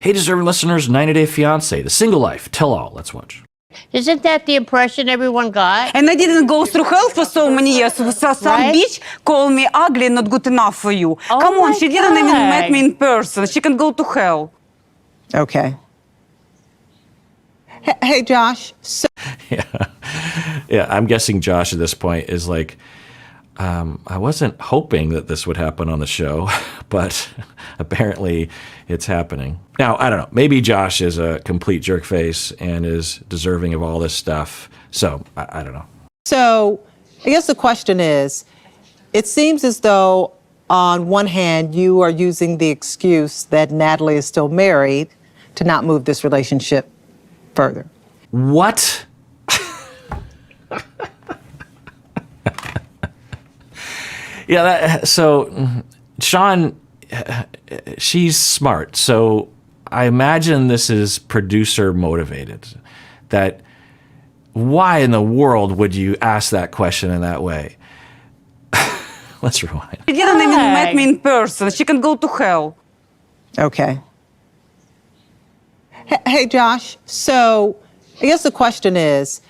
Hey, deserving listeners, 90 Day Fiancé, The Single Life, Tell All. Let's watch. Isn't that the impression everyone got? And I didn't go through hell for so many years. So some Right? bitch called me ugly, not good enough for you. Oh Come on, my she didn't even God. met me in person. She can go to hell. Okay. Hey, Josh. So Yeah, I'm guessing Josh at this point is like, I wasn't hoping that this would happen on the show, but apparently it's happening. Now, I don't know. Maybe Josh is a complete jerkface and is deserving of all this stuff. So, I don't know. So I guess the question is, it seems as though on one hand, you are using the excuse that Natalie is still married to not move this relationship further. What? Yeah, so Sean, she's smart. So I imagine this is producer motivated. That why in the world would you ask that question in that way? Let's rewind. She didn't even met me in person. She can go to hell. Okay. Hey, Josh. So I guess the question is,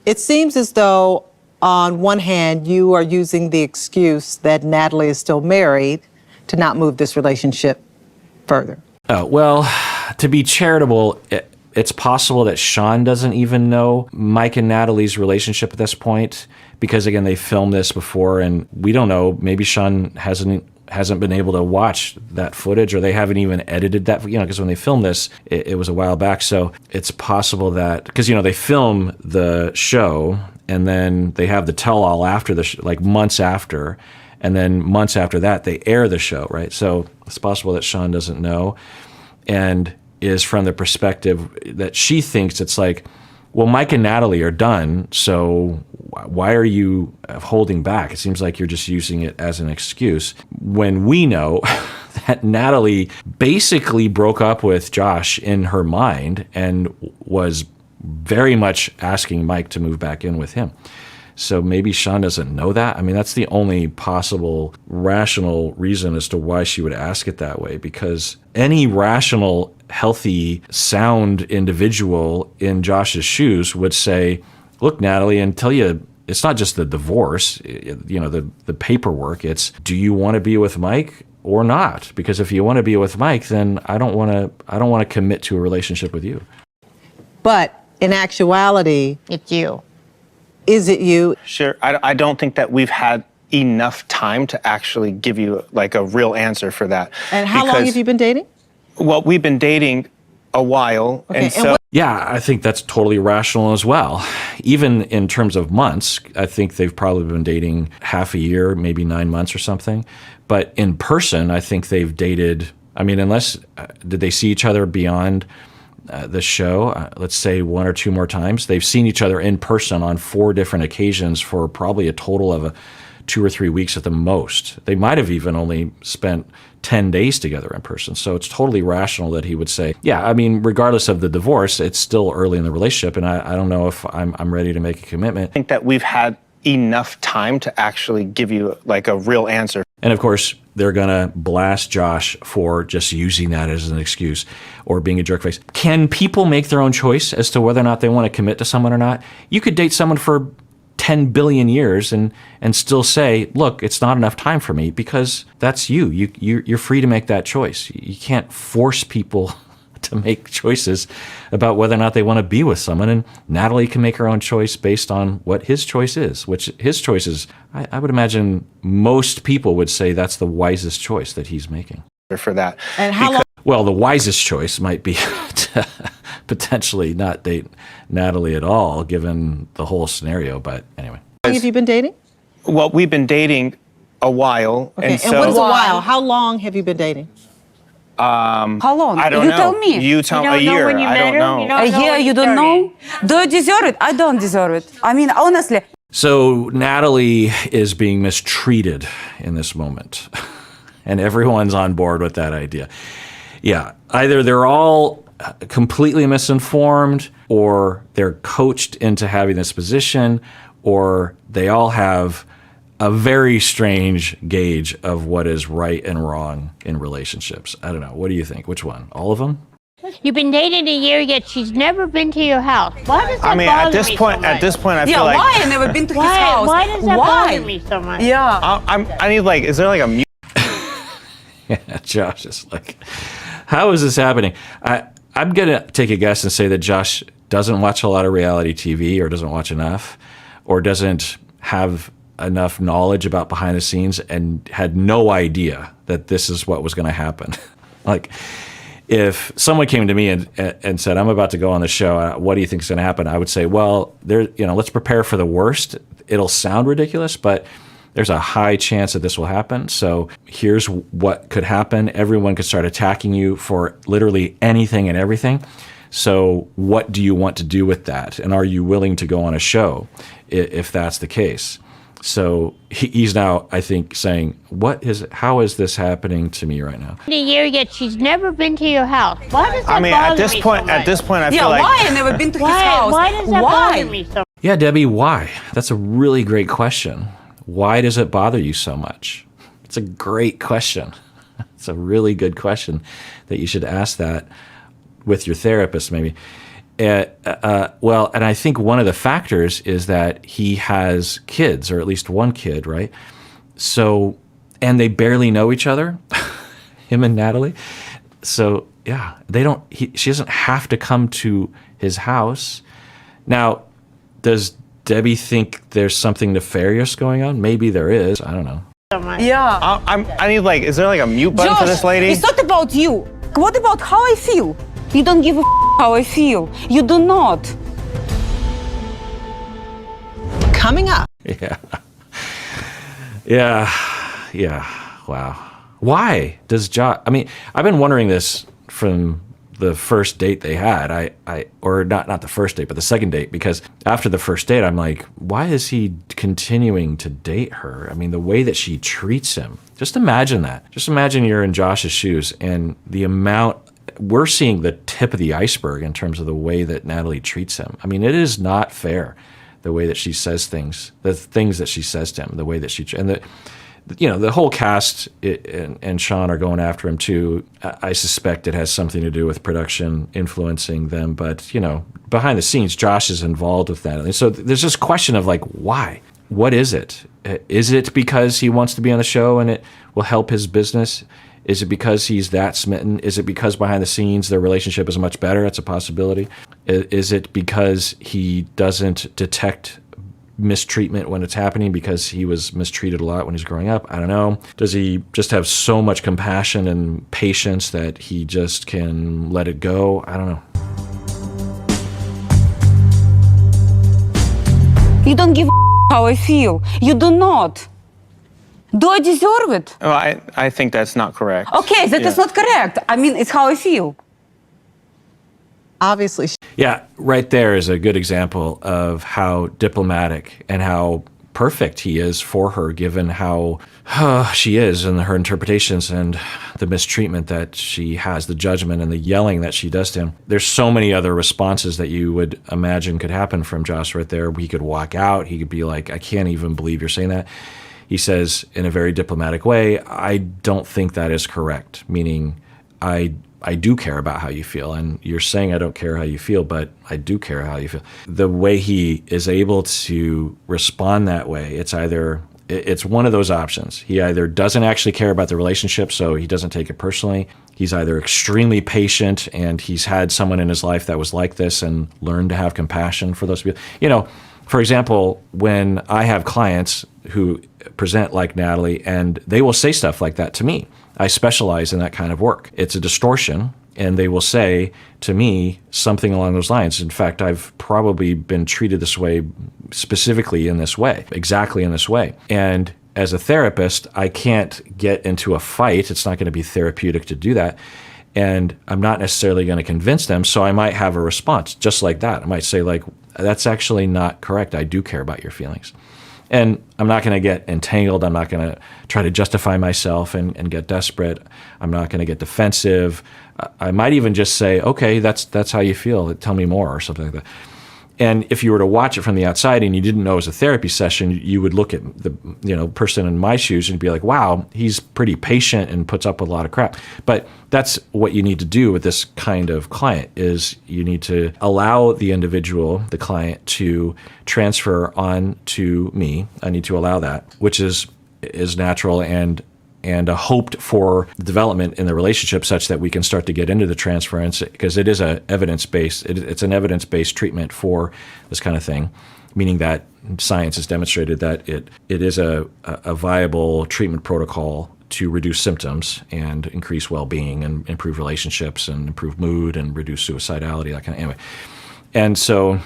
it seems as though on one hand, you are using the excuse that Natalie is still married to not move this relationship further. Oh, well, to be charitable, it's possible that Sean doesn't even know Mike and Natalie's relationship at this point because, again, they filmed this before, and we don't know. Maybe Sean hasn't been able to watch that footage, or they haven't even edited that, because when they filmed this, it was a while back. So it's possible that, because, they film the show, and then they have the tell-all after like months after, and then months after that, they air the show, right? So it's possible that Sean doesn't know, and is from the perspective that she thinks it's like, well, Mike and Natalie are done, so why are you holding back? It seems like you're just using it as an excuse. When we know that Natalie basically broke up with Josh in her mind and was very much asking Mike to move back in with him. So maybe Sean doesn't know that. I mean, that's the only possible rational reason as to why she would ask it that way, because any rational, healthy, sound individual in Josh's shoes would say, look, Natalie, until it's not just the divorce, the paperwork, it's, do you want to be with Mike or not? Because if you want to be with Mike, then I don't want to commit to a relationship with you. But in actuality, It's you. is it you? Sure. I don't think that we've had enough time to actually give you like a real answer for that. And how long have you been dating? Well, we've been dating a while. Okay, And so Yeah, I think that's totally rational as well. Even in terms of months, I think they've probably been dating half a year, maybe 9 months or something. But in person, I think they've dated, unless, did they see each other beyond the show, let's say 1 or 2 more times? They've seen each other in person on 4 different occasions for probably a total of 2 or 3 weeks at the most. They might have even only spent 10 days together in person. So it's totally rational that he would say, yeah, regardless of the divorce, it's still early in the relationship, and I don't know if I'm ready to make a commitment. I think that we've had enough time to actually give you like a real answer. And of course, they're going to blast Josh for just using that as an excuse or being a jerkface. Can people make their own choice as to whether or not they want to commit to someone or not? You could date someone for 10 billion years and still say, look, it's not enough time for me, because that's you. You're free to make that choice. You can't force people to make choices about whether or not they want to be with someone. And Natalie can make her own choice based on what his choice is, which his choice is, I would imagine most people would say that's the wisest choice that he's making. For that. And how long? Well, the wisest choice might be to potentially not date Natalie at all, given the whole scenario. But anyway. How long have you been dating? Well, we've been dating a while. Okay. And what is a while? How long have you been dating? How long? I don't you know. tell me. You tell You don't a know year. when you I met don't her? know. You don't A know year, when you don't started? know? Do you deserve it? I don't deserve it. Honestly. So Natalie is being mistreated in this moment, and everyone's on board with that idea. Yeah, either they're all completely misinformed, or they're coached into having this position, or they all have a very strange gauge of what is right and wrong in relationships. I don't know. What do you think? Which one? All of them? You've been dating a year, yet she's never been to your house. Why does that I mean, bother at this me point, so much? at this point, I Yeah, feel like why I never been to his house? Why does that Why? bother me so much? Yeah. I need like, is there like a mute? Josh is like, how is this happening? I'm going to take a guess and say that Josh doesn't watch a lot of reality TV or doesn't watch enough or doesn't have enough knowledge about behind the scenes and had no idea that this is what was going to happen. Like, if someone came to me and said, I'm about to go on the show, what do you think is going to happen? I would say, well, let's prepare for the worst. It'll sound ridiculous, but there's a high chance that this will happen. So here's what could happen. Everyone could start attacking you for literally anything and everything. So what do you want to do with that? And are you willing to go on a show if that's the case? So he's now, I think, saying, how is this happening to me right now? A year, yet she's never been to your house. Why does that I mean, bother at this me point, so much? at this point, I Yeah, feel like why I never been to his house? Why does that bother me so much? Yeah, Debbie, why? That's a really great question. Why does it bother you so much? It's a great question. It's a really good question that you should ask that with your therapist, maybe. Well, and I think one of the factors is that he has kids, or at least one kid, right? So, and they barely know each other, him and Natalie. So, yeah, she doesn't have to come to his house. Now, does Debbie think there's something nefarious going on? Maybe there is. I don't know. Yeah. I need like, is there like a mute button for this lady? It's not about you. What about how I feel? You don't give a how I feel. You do not. Coming up. Yeah. Yeah. Wow. Why does Josh? I mean, I've been wondering this from the first date they had. Or not the first date, but the second date, because after the first date, I'm like, why is he continuing to date her? I mean, the way that she treats him. Just imagine that. Just imagine you're in Josh's shoes and the amount. We're seeing the tip of the iceberg in terms of the way that Natalie treats him. I mean, it is not fair, the way that she says things, the things that she says to him, the way that the whole cast and Sean are going after him too. I suspect it has something to do with production influencing them, but behind the scenes, Josh is involved with that. And so there's this question of like, why? What is it? Is it because he wants to be on the show and it will help his business? Is it because he's that smitten? Is it because behind the scenes their relationship is much better? It's a possibility. Is it because he doesn't detect mistreatment when it's happening because he was mistreated a lot when he was growing up? I don't know. Does he just have so much compassion and patience that he just can let it go? I don't know. You don't give a how I feel. You do not. Do I deserve it? Oh, I think that's not correct. Okay, that is not correct. I mean, it's how I feel. Obviously. Yeah, right there is a good example of how diplomatic and how perfect he is for her, given how she is and her interpretations and the mistreatment that she has, the judgment and the yelling that she does to him. There's so many other responses that you would imagine could happen from Josh right there. He could walk out. He could be like, I can't even believe you're saying that. He says in a very diplomatic way, I don't think that is correct, meaning I do care about how you feel. And you're saying I don't care how you feel, but I do care how you feel. The way he is able to respond that way, it's one of those options. He either doesn't actually care about the relationship, so he doesn't take it personally. He's either extremely patient and he's had someone in his life that was like this and learned to have compassion for those people. For example, when I have clients who present like Natalie and they will say stuff like that to me, I specialize in that kind of work. It's a distortion, and they will say to me something along those lines. In fact, I've probably been treated this way, specifically in this way, exactly in this way. And as a therapist, I can't get into a fight. It's not going to be therapeutic to do that. And I'm not necessarily going to convince them, so I might have a response just like that. I might say like, that's actually not correct. I do care about your feelings. And I'm not going to get entangled. I'm not going to try to justify myself and get desperate. I'm not going to get defensive. I might even just say, okay, that's how you feel. Tell me more or something like that. And if you were to watch it from the outside and you didn't know it was a therapy session, you would look at the person in my shoes and be like, wow, he's pretty patient and puts up with a lot of crap. But that's what you need to do with this kind of client is you need to allow the individual, the client, to transfer on to me. I need to allow that, which is natural and a hoped for development in the relationship such that we can start to get into the transference because it is it's an evidence-based treatment for this kind of thing, meaning that science has demonstrated that it is a viable treatment protocol to reduce symptoms and increase well-being and improve relationships and improve mood and reduce suicidality, that kind of anyway. And so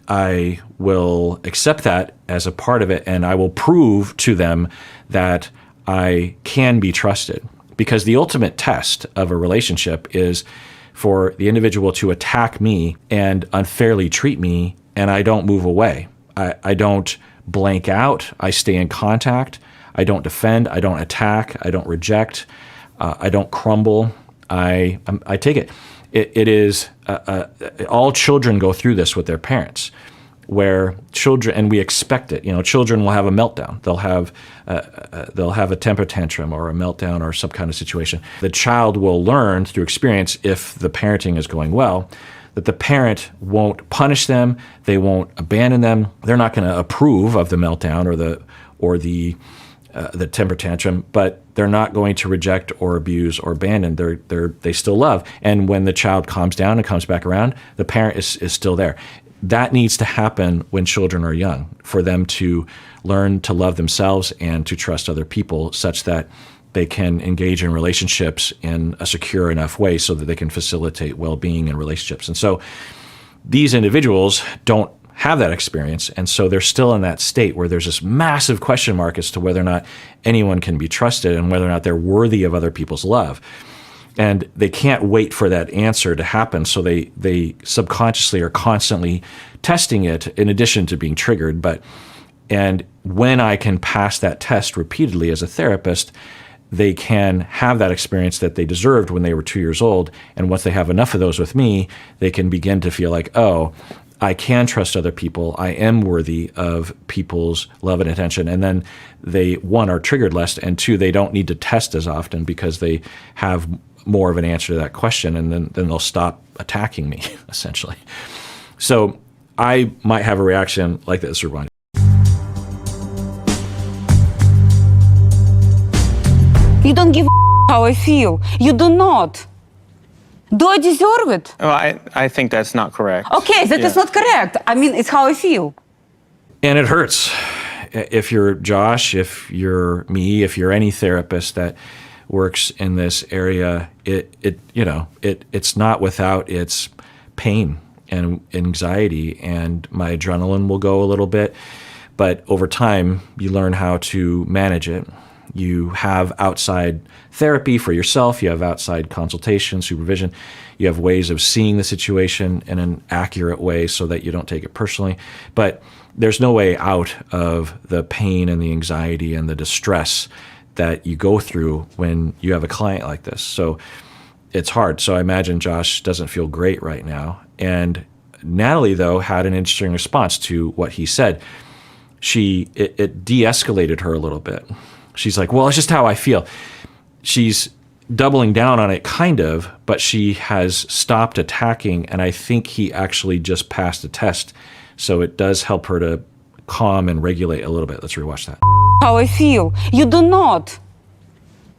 I will accept that as a part of it, and I will prove to them that I can be trusted, because the ultimate test of a relationship is for the individual to attack me and unfairly treat me, and I don't move away. I don't blank out. I stay in contact. I don't defend. I don't attack. I don't reject. I don't crumble. I take it. It is all children go through this with their parents, where children, and we expect it. Children will have a meltdown. They'll have a temper tantrum or a meltdown or some kind of situation. The child will learn through experience, if the parenting is going well, that the parent won't punish them. They won't abandon them. They're not going to approve of the meltdown or the temper tantrum, but they're not going to reject or abuse or abandon. They still love. And when the child calms down and comes back around, the parent is still there. That needs to happen when children are young, for them to learn to love themselves and to trust other people such that they can engage in relationships in a secure enough way so that they can facilitate well-being in relationships. And so these individuals don't have that experience, and so they're still in that state where there's this massive question mark as to whether or not anyone can be trusted and whether or not they're worthy of other people's love. And they can't wait for that answer to happen, so they subconsciously are constantly testing it in addition to being triggered. And when I can pass that test repeatedly as a therapist, they can have that experience that they deserved when they were 2 years old. And once they have enough of those with me, they can begin to feel like, oh, I can trust other people. I am worthy of people's love and attention. And then they, one, are triggered less, and two, they don't need to test as often because they have more of an answer to that question, and then they'll stop attacking me, essentially. So I might have a reaction like this, Ravon. You don't give a how I feel. You do not. Do I deserve it? Well, I think that's not correct. Okay, that is not correct. I mean, it's how I feel. And it hurts. If you're Josh, if you're me, if you're any therapist that works in this area, it's not without its pain and anxiety, and my adrenaline will go a little bit, but over time you learn how to manage it. You have outside therapy for yourself, you have outside consultation, supervision, you have ways of seeing the situation in an accurate way so that you don't take it personally, but there's no way out of the pain and the anxiety and the distress that you go through when you have a client like this. So it's hard. So I imagine Josh doesn't feel great right now. And Natalie, though, had an interesting response to what he said. It de-escalated her a little bit. She's like, well, it's just how I feel. She's doubling down on it, kind of, but she has stopped attacking, and I think he actually just passed a test. So it does help her to calm and regulate a little bit. Let's rewatch that. How I feel. You do not.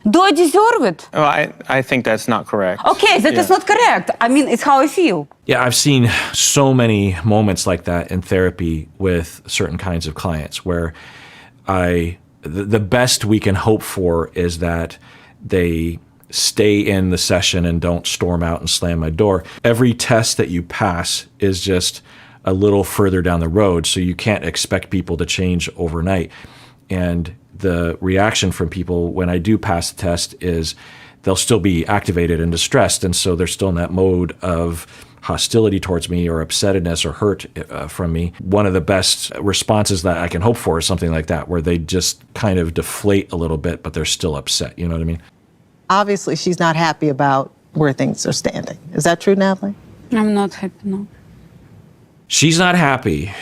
Do I deserve it? Well, I think that's not correct. Okay, that is not correct. I mean, it's how I feel. Yeah, I've seen so many moments like that in therapy with certain kinds of clients where the best we can hope for is that they stay in the session and don't storm out and slam my door. Every test that you pass is just a little further down the road, so you can't expect people to change overnight. And the reaction from people when I do pass the test is they'll still be activated and distressed, and so they're still in that mode of hostility towards me or upsetness or hurt from me. One of the best responses that I can hope for is something like that, where they just kind of deflate a little bit, but they're still upset. You know what I mean? Obviously, she's not happy about where things are standing. Is that true, Natalie? I'm not happy, no. She's not happy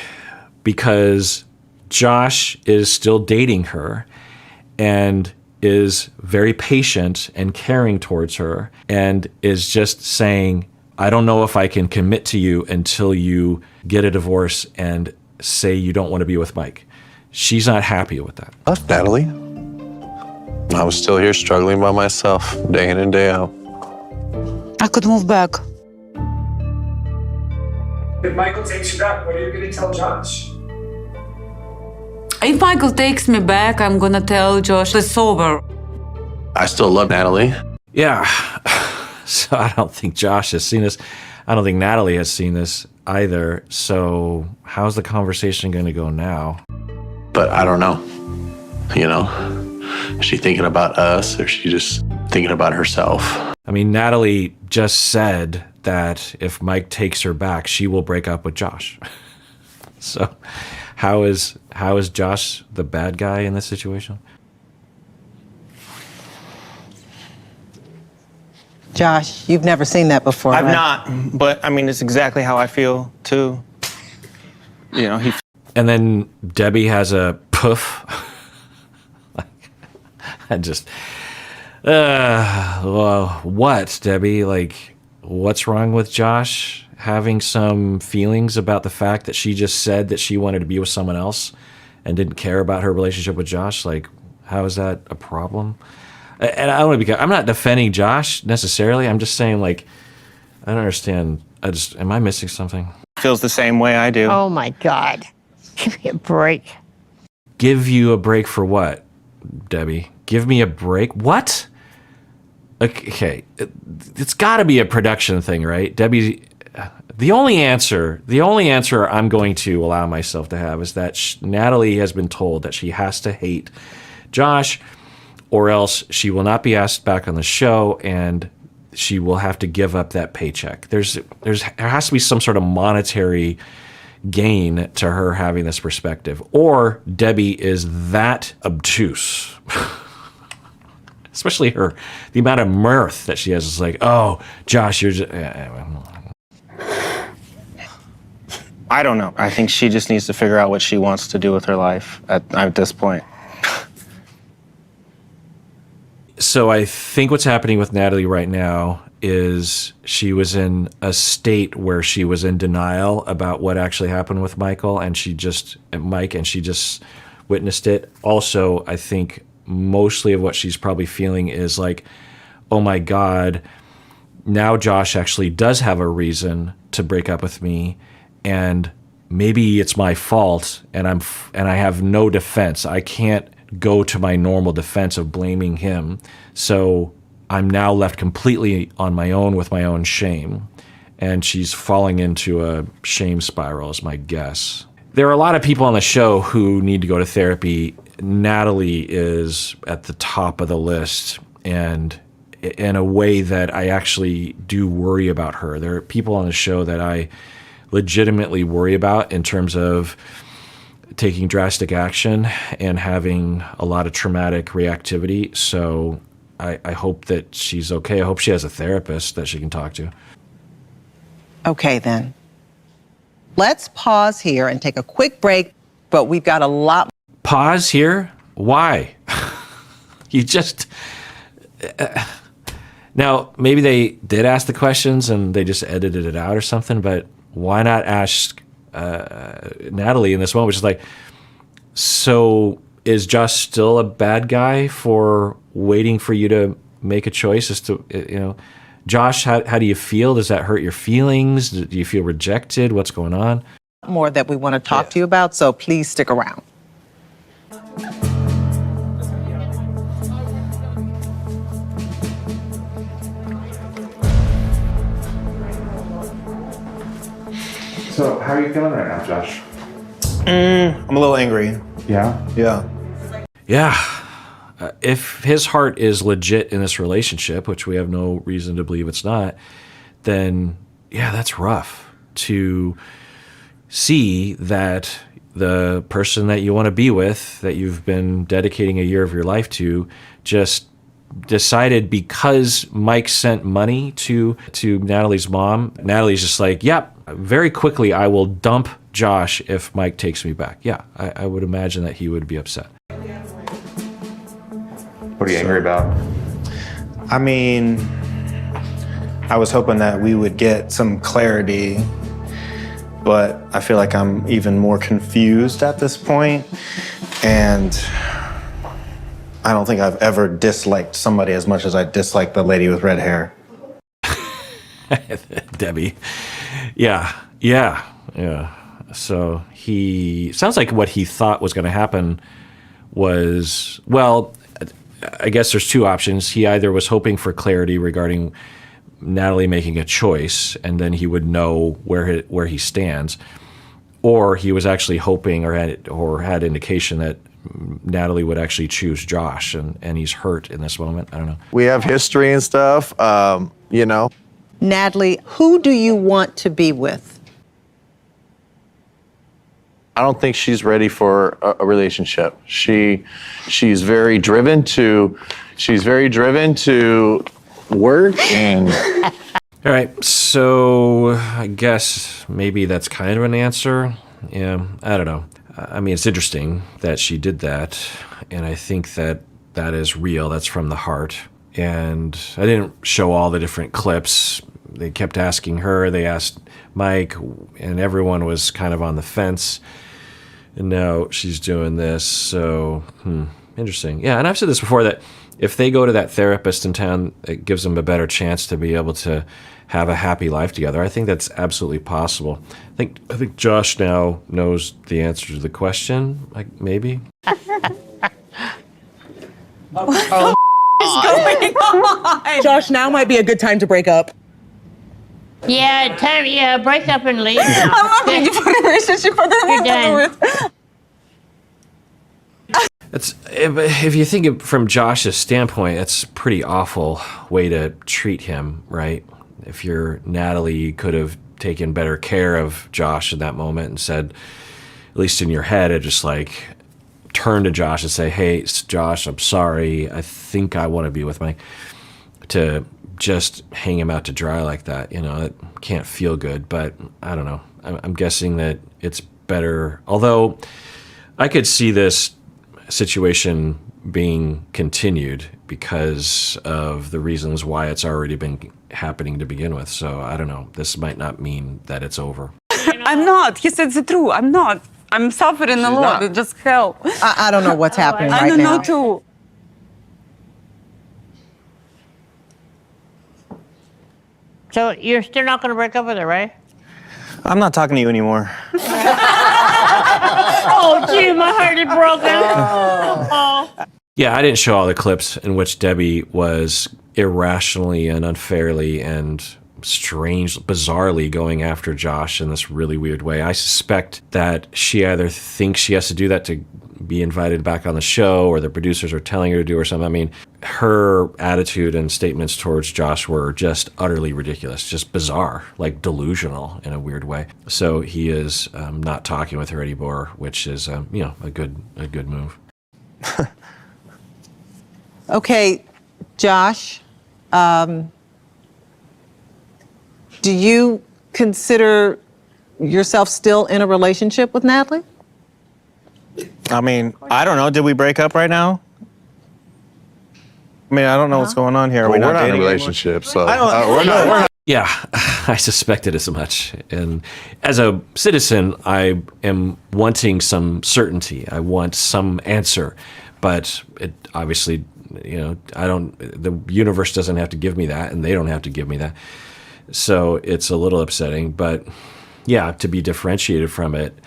because Josh is still dating her and is very patient and caring towards her and is just saying, I don't know if I can commit to you until you get a divorce and say you don't want to be with Mike. She's not happy with that. Left Natalie. I was still here struggling by myself, day in and day out. I could move back. If Michael takes you back, what are you going to tell Josh? If Michael takes me back, I'm gonna tell Josh it's over. I still love Natalie. Yeah. So I don't think Josh has seen this. I don't think Natalie has seen this either. So how's the conversation going to go now? But I don't know. You know, is she thinking about us or is she just thinking about herself? I mean, Natalie just said that if Mike takes her back, she will break up with Josh. So how is Josh the bad guy in this situation? Josh, you've never seen that before, I've right? not, but I mean, it's exactly how I feel too. You know, he. And then Debbie has a poof. I just, well, what, Debbie? Like, what's wrong with Josh having some feelings about the fact that she just said that she wanted to be with someone else and didn't care about her relationship with Josh? Like, how is that a problem? And I don't want to be, I'm not defending Josh necessarily. I'm just saying, like, I don't understand. Am I missing something? Feels the same way I do. Oh my God. Give me a break. Give you a break for what, Debbie? Give me a break? What? Okay, it's got to be a production thing, right? Debbie, the only answer I'm going to allow myself to have is that Natalie has been told that she has to hate Josh, or else she will not be asked back on the show and she will have to give up that paycheck. There has to be some sort of monetary gain to her having this perspective, or Debbie is that obtuse. Especially the amount of mirth that she has is like, oh, Josh, you're just... I don't know. I think she just needs to figure out what she wants to do with her life at this point. So I think what's happening with Natalie right now is she was in a state where she was in denial about what actually happened with Mike, and she just witnessed it. Also, I think mostly of what she's probably feeling is like, oh my God, now Josh actually does have a reason to break up with me, and maybe it's my fault, and I have no defense. I can't go to my normal defense of blaming him. So I'm now left completely on my own with my own shame. And she's falling into a shame spiral is my guess. There are a lot of people on the show who need to go to therapy. Natalie is at the top of the list, and in a way that I actually do worry about her. There are people on the show that I legitimately worry about in terms of taking drastic action and having a lot of traumatic reactivity. So I hope that she's okay. I hope she has a therapist that she can talk to. Okay, then. Let's pause here and take a quick break, but we've got a lot. Pause here? Why? You just... Now, maybe they did ask the questions and they just edited it out or something, but why not ask Natalie in this moment, which is like, so is Josh still a bad guy for waiting for you to make a choice as to, Josh, how do you feel? Does that hurt your feelings? Do you feel rejected? What's going on? More that we want to talk to you about, so please stick around. So, how are you feeling right now, Josh? I'm a little angry. Yeah? Yeah. Yeah. If his heart is legit in this relationship, which we have no reason to believe it's not, then yeah, that's rough to see that the person that you want to be with, that you've been dedicating a year of your life to, just decided because Mike sent money to Natalie's mom, Natalie's just like, yep, very quickly, I will dump Josh if Mike takes me back. Yeah, I would imagine that he would be upset. What are you angry about? I mean, I was hoping that we would get some clarity, but I feel like I'm even more confused at this point, and I don't think I've ever disliked somebody as much as I dislike the lady with red hair. Debbie. Yeah. So he sounds like what he thought was going to happen was, well, I guess there's two options. He either was hoping for clarity regarding Natalie making a choice, and then he would know where he stands, or he was actually hoping or had indication that Natalie would actually choose Josh, and he's hurt in this moment. I don't know. We have history and stuff, you know. Natalie, who do you want to be with? I don't think she's ready for a relationship. She's very driven to work and. All right, so I guess maybe that's kind of an answer. Yeah, I don't know. I mean, it's interesting that she did that, and I think that is real. That's from the heart. And I didn't show all the different clips. They kept asking her, they asked Mike, and everyone was kind of on the fence. And now she's doing this, so interesting. Yeah, and I've said this before, that if they go to that therapist in town, it gives them a better chance to be able to have a happy life together. I think that's absolutely possible. I think Josh now knows the answer to the question, like maybe. Josh, now might be a good time to break up. Yeah, break up and leave. I'm not ready for a relationship for You're done. It's, if you think of from Josh's standpoint, it's a pretty awful way to treat him, right? If you're Natalie, you could have taken better care of Josh in that moment and said, at least in your head, it just like turn to Josh and say, hey, Josh, I'm sorry. I think I want to be with Mike. To just hang him out to dry like that, it can't feel good, but I don't know. I'm guessing that it's better. Although I could see this situation being continued because of the reasons why it's already been happening to begin with. So I don't know. This might not mean that it's over. I'm not. He said the truth. I'm not. I'm suffering a lot. It's just hell. I don't know what's happening I right don't now. know too. So you're still not going to break up with her, right? I'm not talking to you anymore. Oh, gee, my heart is broken. Yeah, I didn't show all the clips in which Debbie was irrationally and unfairly and bizarrely going after Josh in this really weird way. I suspect that she either thinks she has to do that to be invited back on the show, or the producers are telling her to do or something. I mean, her attitude and statements towards Josh were just utterly ridiculous, just bizarre, like delusional in a weird way. So he is not talking with her anymore, which is a good move. Okay, Josh, do you consider yourself still in a relationship with Natalie? I mean, I don't know. Did we break up right now? I mean, I don't know what's going on here. Are we Well, not we're not in a dating relationship, so we're not. Yeah, I suspected as much. And as a citizen, I am wanting some certainty. I want some answer. But it obviously, the universe doesn't have to give me that, and they don't have to give me that. So it's a little upsetting. But yeah, to be differentiated from it,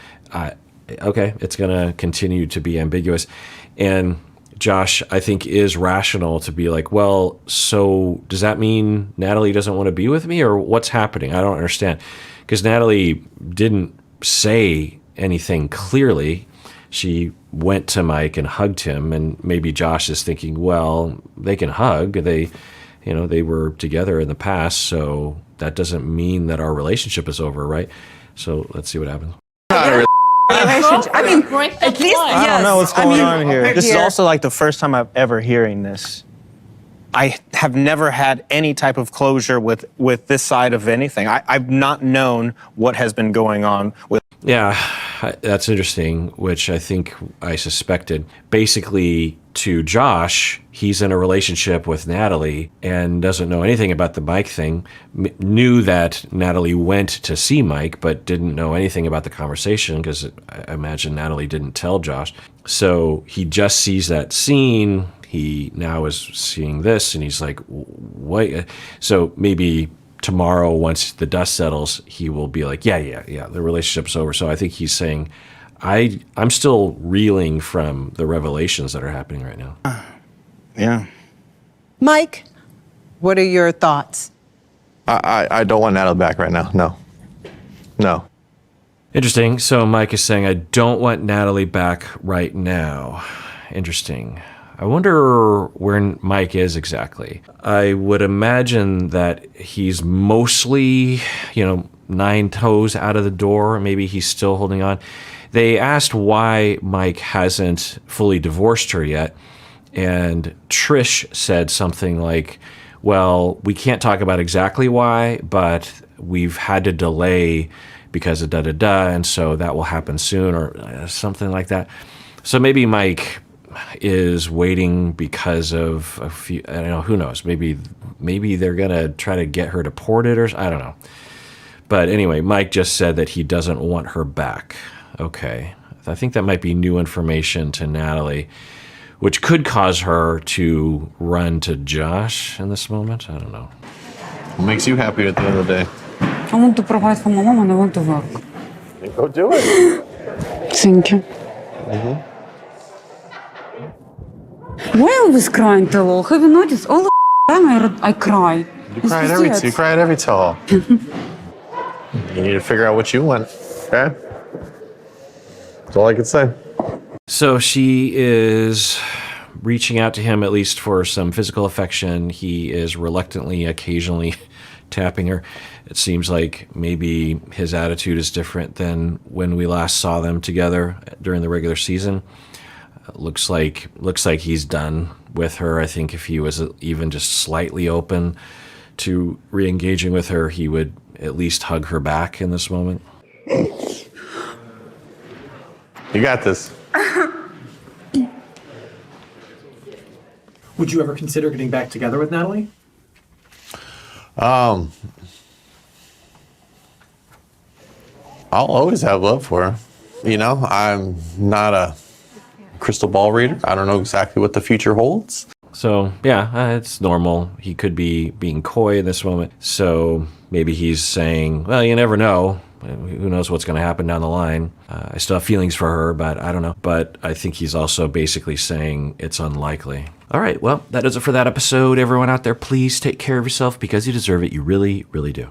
okay, it's going to continue to be ambiguous. And Josh, I think, is rational to be like, well, so does that mean Natalie doesn't want to be with me, or what's happening? I don't understand. Because Natalie didn't say anything clearly. She went to Mike and hugged him, and maybe Josh is thinking, well, they can hug. They were together in the past, so that doesn't mean that our relationship is over, right? So let's see what happens. I mean, at least, I don't know what's going on here. This is also like the first time I've ever hearing this. I have never had any type of closure with this side of anything. I've not known what has been going on with. Yeah, that's interesting, which I think I suspected. Basically, to Josh, he's in a relationship with Natalie and doesn't know anything about the Mike thing, knew that Natalie went to see Mike, but didn't know anything about the conversation because I imagine Natalie didn't tell Josh. So he just sees that scene. He now is seeing this and he's like, what? So maybe tomorrow, once the dust settles, he will be like, yeah, the relationship's over. So I think he's saying, I'm still reeling from the revelations that are happening right now. Yeah. Mike, what are your thoughts? I don't want Natalie back right now. No. Interesting. So Mike is saying, I don't want Natalie back right now. Interesting. I wonder where Mike is exactly. I would imagine that he's mostly, 9 toes out of the door. Maybe he's still holding on. They asked why Mike hasn't fully divorced her yet. And Trish said something like, well, we can't talk about exactly why, but we've had to delay because of da-da-da, and so that will happen soon, or something like that. So maybe Mike is waiting because of a few, I don't know, who knows? Maybe they're going to try to get her deported or I don't know. But anyway, Mike just said that he doesn't want her back. Okay. I think that might be new information to Natalie, which could cause her to run to Josh in this moment. I don't know. What makes you happy at the end of the day? I want to provide for my mom and I want to work. Go do it. Thank you. Why always crying, Telo? Have you noticed? All the time I cry. You cry at every tell. You need to figure out what you want, okay? That's all I can say. So she is reaching out to him, at least for some physical affection. He is reluctantly, occasionally tapping her. It seems like maybe his attitude is different than when we last saw them together during the regular season. Looks like he's done with her. I think if he was even just slightly open to re-engaging with her, he would at least hug her back in this moment. You got this. Would you ever consider getting back together with Natalie? I'll always have love for her. I'm not a crystal ball reader. I don't know exactly what the future holds. So, yeah, it's normal. He could be being coy in this moment. So maybe he's saying, well, you never know. Who knows what's going to happen down the line. I still have feelings for her, but I don't know. But I think he's also basically saying it's unlikely. All right, well, that does it for that episode. Everyone out there, please take care of yourself because you deserve it. You really, really do.